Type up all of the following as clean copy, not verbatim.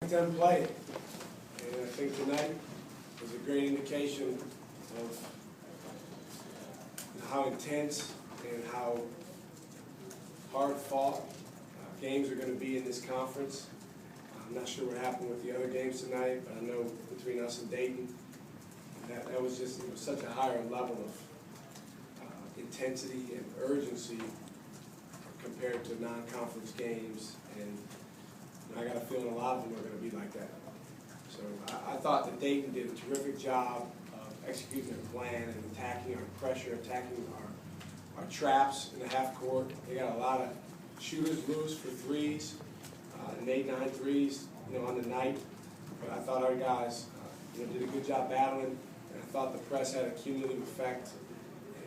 10 play, and I think tonight was a great indication of how intense and how hard fought games are going to be in this conference. I'm not sure what happened with the other games tonight, but I know between us and Dayton, that was just such a higher level of intensity and urgency compared to non-conference games, and I got a feeling a lot of them are going to be like that. So I thought that Dayton did a terrific job of executing their plan and attacking our pressure, attacking our traps in the half court. They got a lot of shooters loose for threes, and made 9 threes, on the night. But I thought our guys, did a good job battling, and I thought the press had a cumulative effect,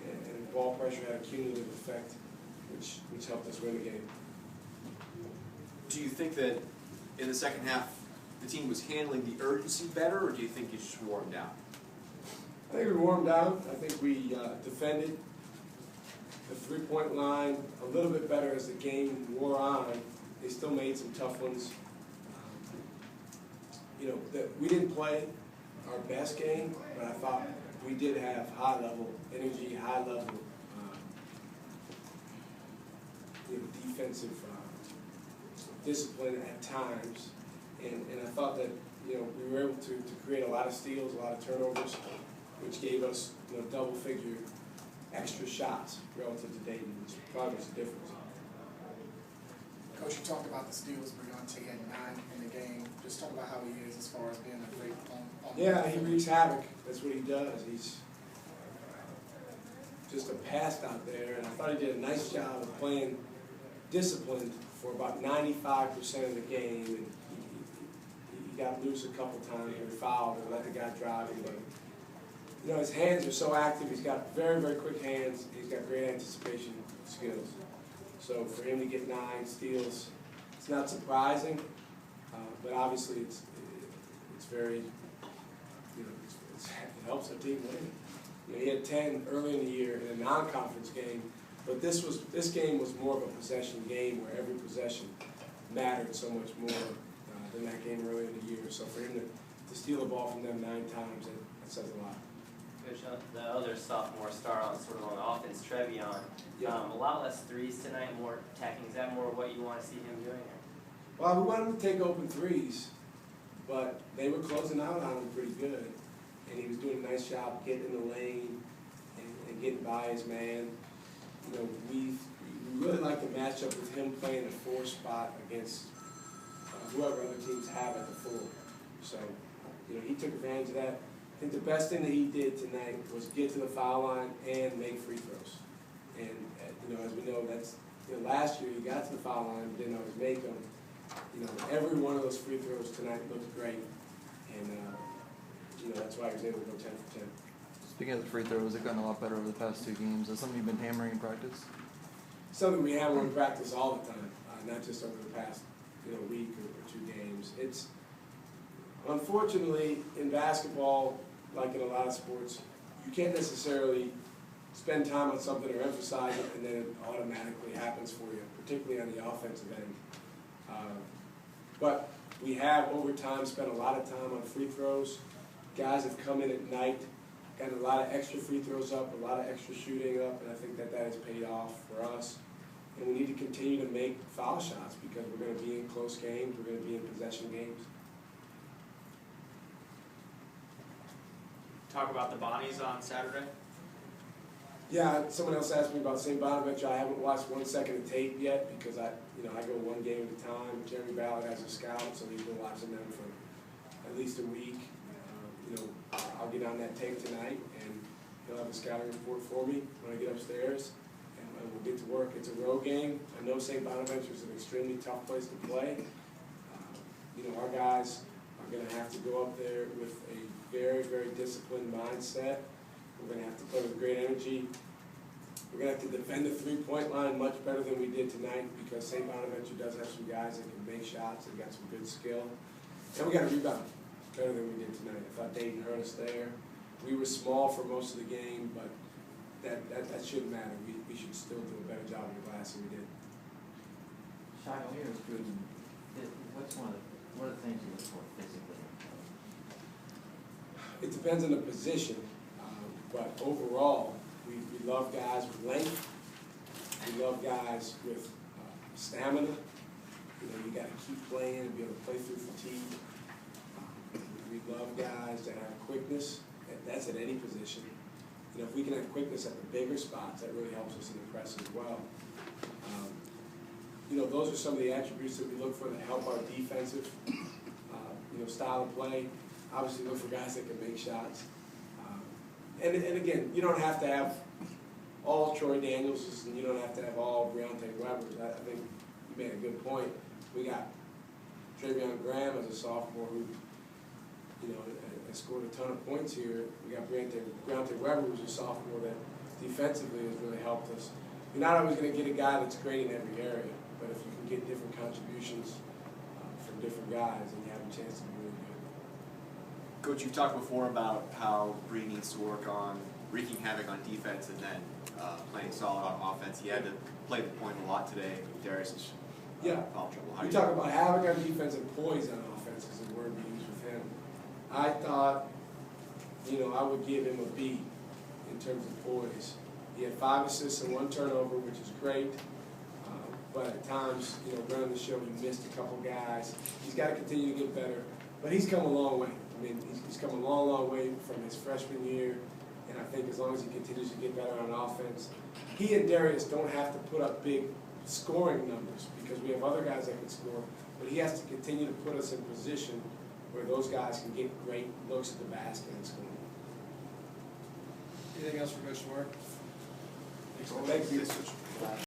and ball pressure had a cumulative effect, which helped us win the game. Do you think that in the second half the team was handling the urgency better, or do you think you just warmed down? I think we warmed down. I think we defended the three-point line a little bit better as the game wore on. They still made some tough ones. We didn't play our best game, but I thought we did have high-level energy, high-level defensive discipline at times, and I thought that we were able to create a lot of steals, a lot of turnovers, which gave us double-figure extra shots relative to Dayton, which probably was the difference. Coach, you talked about the steals. Briante had 9 in the game. Just talk about how he is as far as being a great on Yeah, he wreaks havoc. That's what he does. He's just a pest out there, and I thought he did a nice job of playing disciplined for about 95% of the game. And he got loose a couple times, and fouled, and let the guy drive him. But his hands are so active. He's got very, very quick hands. He's got great anticipation skills. So for him to get 9 steals, it's not surprising, but obviously it's very, it helps the team win. He had 10 early in the year in a non-conference game, but this game was more of a possession game where every possession mattered so much more than that game early in the year. So for him to steal the ball from them 9 times, that says a lot. Coach, the other sophomore star sort of on offense, Trevion, a lot less threes tonight, more attacking. Is that more what you want to see him doing? Well, we wanted him to take open threes, but they were closing out on him pretty good, and he was doing a nice job getting in the lane and getting by his man. We really like the matchup with him playing a 4 spot against whoever other teams have at the 4. So, he took advantage of that. I think the best thing that he did tonight was get to the foul line and make free throws. And, as we know, that's last year he got to the foul line but didn't always make them. Every one of those free throws tonight looked great. And, that's why he was able to go 10 for 10. Speaking of the free throws, they've gotten a lot better over the past 2 games. Is that something you've been hammering in practice? Something we hammer in practice all the time, not just over the past week or 2 games. It's unfortunately in basketball, like in a lot of sports, you can't necessarily spend time on something or emphasize it and then it automatically happens for you, particularly on the offensive end. But we have over time spent a lot of time on free throws. Guys have come in at night, got a lot of extra free throws up, a lot of extra shooting up, and I think that has paid off for us. And we need to continue to make foul shots because we're going to be in close games, we're going to be in possession games. Talk about the Bonnies on Saturday? Yeah, someone else asked me about St. Bonaventure. I haven't watched 1 second of tape yet because I go 1 game at a time. Jeremy Ballard has a scout, so he's been watching them for at least a week. I'll get on that tape tonight, and he'll have a scouting report for me when I get upstairs, and we'll get to work. It's a road game. I know St. Bonaventure is an extremely tough place to play. Our guys are going to have to go up there with a very, very disciplined mindset. We're going to have to play with great energy. We're going to have to defend the three-point line much better than we did tonight because St. Bonaventure does have some guys that can make shots and got some good skill. And we got to rebound better than we did tonight. I thought Dayton hurt us there. We were small for most of the game, but that shouldn't matter. We should still do a better job in the glass than we did. Shaka, when you're recruiting, what's one of the What are the things you look for physically? It depends on the position, but overall, we love guys with length. We love guys with stamina. You know, you gotta keep playing and be able to play through fatigue. We love guys that have quickness, and that's at any position. You know, if we can have quickness at the bigger spots, that really helps us in the press as well. You know, those are some of the attributes that we look for that help our defensive, style of play. Obviously, look for guys that can make shots. And again, you don't have to have all Troy Daniels, and you don't have to have all Breonte Webbers. I think you made a good point. We got Travion Graham as a sophomore who, has scored a ton of points here. We got Breonte Weber, who's a sophomore that defensively has really helped us. You're not always going to get a guy that's great in every area, but if you can get different contributions from different guys, then you have a chance to be really good. Coach, you've talked before about how Bree needs to work on wreaking havoc on defense and then playing solid on offense. He had to play the point a lot today. Darius is foul trouble. We talk about havoc on defense and poise on offense is the word we use with him. I thought, I would give him a B in terms of poise. He had 5 assists and 1 turnover, which is great. But at times, running the show, he missed a couple guys. He's got to continue to get better. But he's come a long way. I mean, he's come a long, long way from his freshman year. And I think as long as he continues to get better on offense, he and Darius don't have to put up big scoring numbers because we have other guys that can score. But he has to continue to put us in position where those guys can get great looks at the basket and score. Anything else for Coach Moore? Thank you.